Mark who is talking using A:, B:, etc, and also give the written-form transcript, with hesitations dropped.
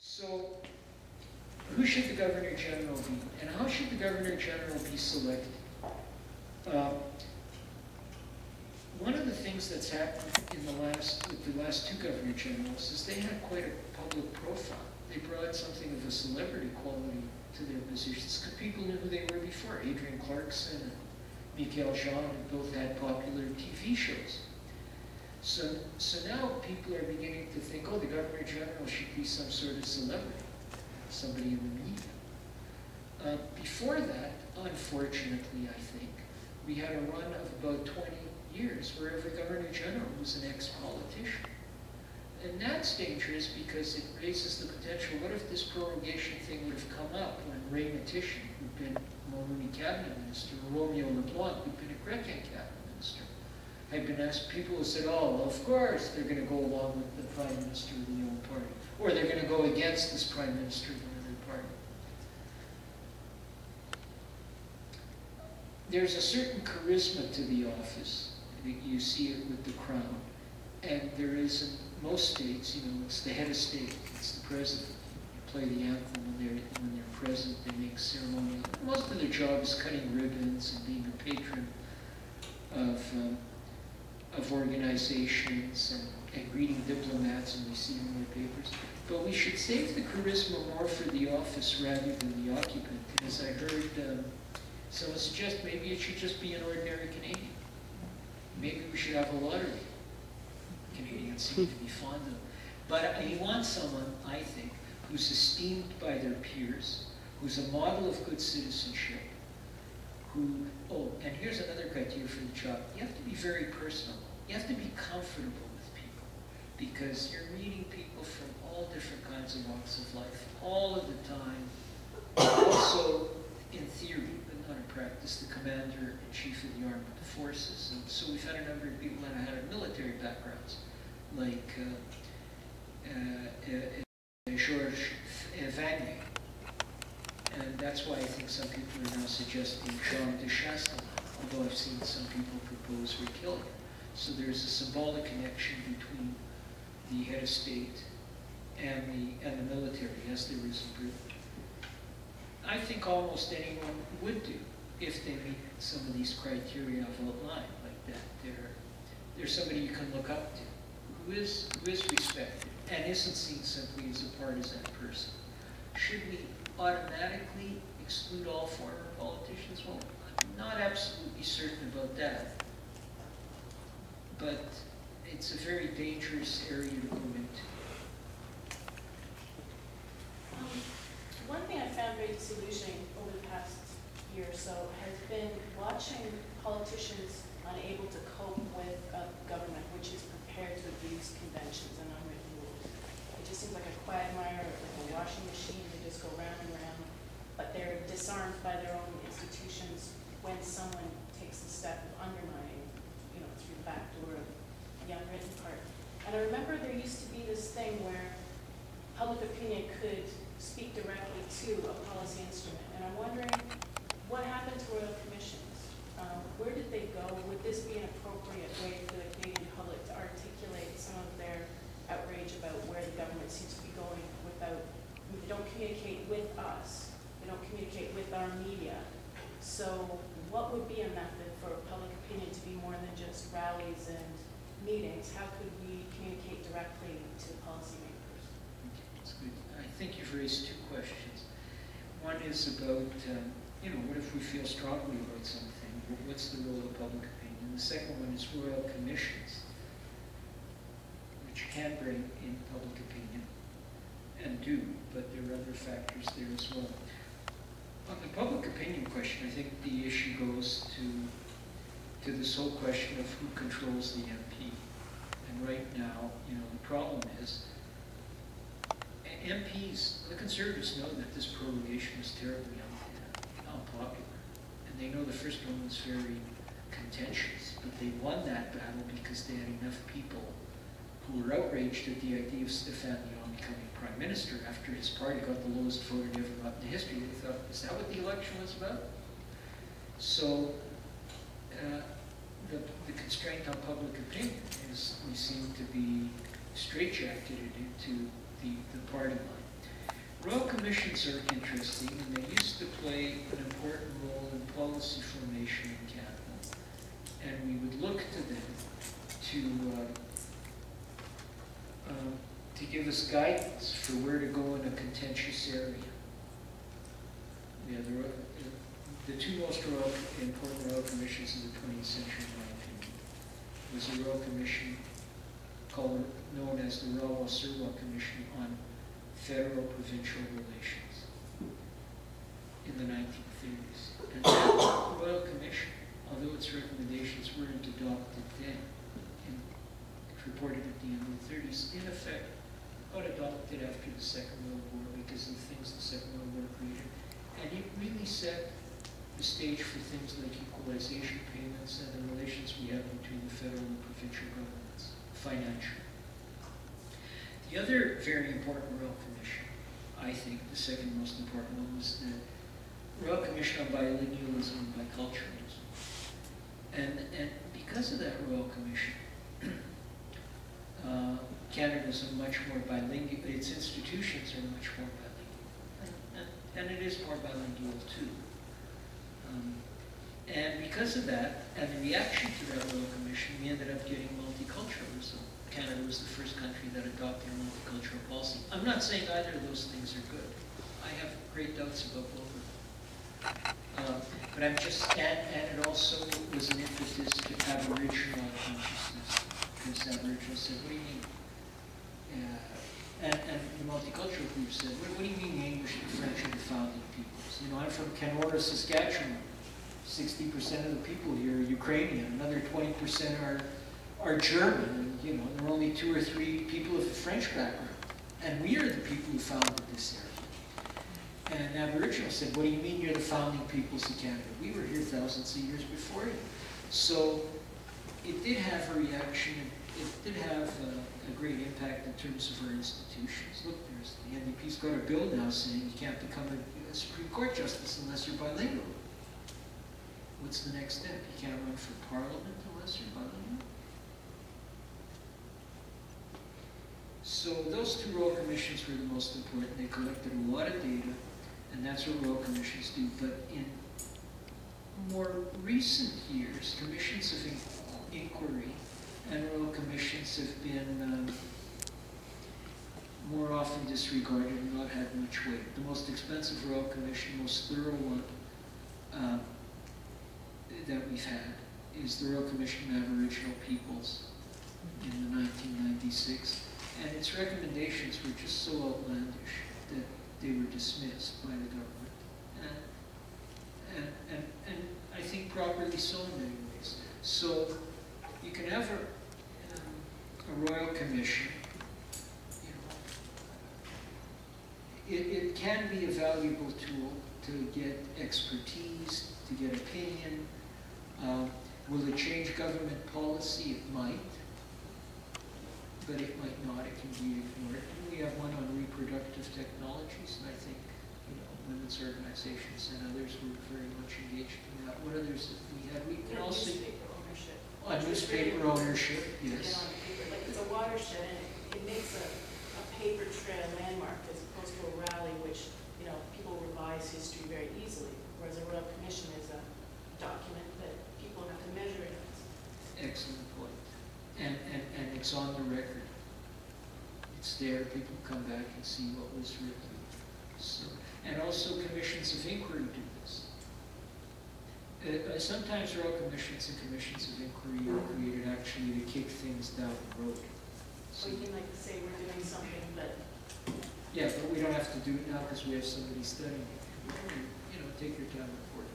A: So, who should the Governor General be, and how should the Governor General be selected? One of the things that's happened in with the last two Governor Generals is they had quite a public profile. They brought something of a celebrity quality to their positions because people knew who they were before. Adrian Clarkson and Michael Jean had both had popular TV shows. So now people are beginning to think, oh, the Governor General should be some sort of celebrity, somebody in the media. Before that, unfortunately, I think, we had a run of about 20 years where every Governor General was an ex-politician. And that's dangerous because it raises the potential, what if this prorogation thing would have come up when Ray Matishan, who'd been Mulroney cabinet minister, or Romeo LeBlanc, who'd been a Chrétien cabinet minister, had been asked, people who said, oh, well, of course they're going to go along with the Prime Minister of the own party, or they're going to go against this Prime Minister of another party. There's a certain charisma to the office. You see it with the Crown. And there is in most states, you know, it's the head of state, it's the president. You play the anthem when they're present, they make ceremonial. Most of their job is cutting ribbons and being a patron of organizations and greeting diplomats and receiving their papers. But we should save the charisma more for the office rather than the occupant. And as I heard someone suggest, maybe it should just be an ordinary Canadian. Maybe we should have a lottery. Canadians seem to be fond of. But you want someone, I think, who's esteemed by their peers, who's a model of good citizenship, and here's another criteria for the job. You have to be very personal. You have to be comfortable with people because you're meeting people from all different kinds of walks of life all of the time. Also, in theory, but not in practice, the commander-in-chief of the armed forces. And so we've had a number of people that had military backgrounds, like Georges Vanier. And that's why I think some people are now suggesting Jean de Chastel, although I've seen some people propose re-killing him. So there's a symbolic connection between the head of state and the military, as there is in Britain. I think almost anyone would do if they meet some of these criteria I've outlined, like that. They're somebody you can look up to, who is respected and isn't seen simply as a partisan person. Should we automatically exclude all former politicians? Well, I'm not absolutely certain about that. But it's a very dangerous area to go into.
B: One thing I found very disillusioning over the past year or so has been watching politicians unable to cope with a government which is prepared to abuse conventions and unwritten rules. It just seems like a quagmire, like a washing machine. They just go round and round, but they're disarmed by their own institutions when someone takes the step of undermining, you know, through the back door of the unwritten part. And I remember there used to be this thing where public opinion could speak directly to a policy instrument. And I'm wondering, what happened to royal commissions? Where did they go? Would this be an appropriate way for the Canadian public to articulate some of their outrage about where the government seems to be going without, they don't communicate with us, they don't communicate with our media. So what would be a method for public opinion to be more than just rallies and meetings? How could we communicate directly to policymakers?
A: That's good. I think you've raised two questions. One is about, you know, what if we feel strongly about something? What's the role of public opinion? The second one is royal commissions, which can bring in public opinion, and do, but there are other factors there as well. On the public opinion question, I think the issue goes to this whole question of who controls the MP. And right now, you know, the problem is MPs, the Conservatives know that this prorogation is terribly unpopular. And they know the first one was very contentious, but they won that battle because they had enough people who were outraged at the idea of Stéphane Dion becoming Prime Minister after his party got the lowest vote it ever got in history. They thought, is that what the election was about? So the constraint on public opinion is we seem to be straitjacketed into the party line. Royal Commissions are interesting, and they used to play an important role in policy formation in Canada. And we would look to them to give us guidance for where to go in a contentious area. Yeah, the two most important Royal Commissions of the 20th century, in my opinion, was the Royal Commission known as the Rawa-Surwa Commission on Federal-Provincial Relations in the 1930s. And that Royal Commission, although its recommendations weren't adopted then, and it reported at the end of the 30s, in effect, got adopted after the Second World War because of the things the Second World War created. And it really set the stage for things like equalization payments and the relations we have between the federal and provincial governments, financially. The other very important Royal Commission, I think the second most important one, was the Royal Commission on Bilingualism and Biculturalism. And because of that Royal Commission, Canada is a much more bilingual, its institutions are much more bilingual. And it is more bilingual too. And because of that, and the reaction to that Royal Commission, we ended up getting multiculturalism. Canada was the first country that adopted a multicultural policy. I'm not saying either of those things are good. I have great doubts about both of them. But I'm just, and it also was an impetus to Aboriginal consciousness. Because Aboriginal said, what do you mean? And the multicultural group said, what do you mean the English, the French, and the founding peoples? You know, I'm from Aurora, Saskatchewan. 60% of the people here are Ukrainian. Another 20% are German. And, you know, there are only 2 or 3 people of the French background. And we are the people who founded this area. And Aboriginal said, what do you mean you're the founding peoples of Canada? We were here thousands of years before you. So it did have a reaction. It did have a great impact in terms of our institutions. Look, there's the NDP's got a bill now saying you can't become a Supreme Court justice unless you're bilingual. What's the next step? You can't run for Parliament unless you're bilingual. So those 2 Royal Commissions were the most important. They collected a lot of data, and that's what Royal Commissions do. But in more recent years, commissions of inquiry and Royal Commissions have been more often disregarded and not had much weight. The most expensive Royal Commission, most thorough one that we've had is the Royal Commission on Aboriginal Peoples in the 1996. And its recommendations were just so outlandish that they were dismissed by the government. And I think properly so in many ways. So you can have a Royal Commission. You know, it can be a valuable tool to get expertise, to get opinion. Will it change government policy? It might. But it might not. It can be ignored. We have one on reproductive technologies, and I think, you know, women's organizations and others were very much engaged in that. What others have we had? We can also
B: newspaper ownership.
A: On newspaper ownership, yes.
B: Like it's a watershed, and it makes a paper trail landmark as opposed to a rally, which, you know, people revise history very easily, whereas a Royal Commission is a document that people have to measure against.
A: Excellent point. And it's on the record. It's there. People come back and see what was written. So, and also commissions of inquiry do this. Sometimes Royal Commissions and commissions of inquiry are created actually to kick things down the road.
B: So you can like say we're doing something, but
A: yeah, but we don't have to do it now because we have somebody studying it. You know, take your time, report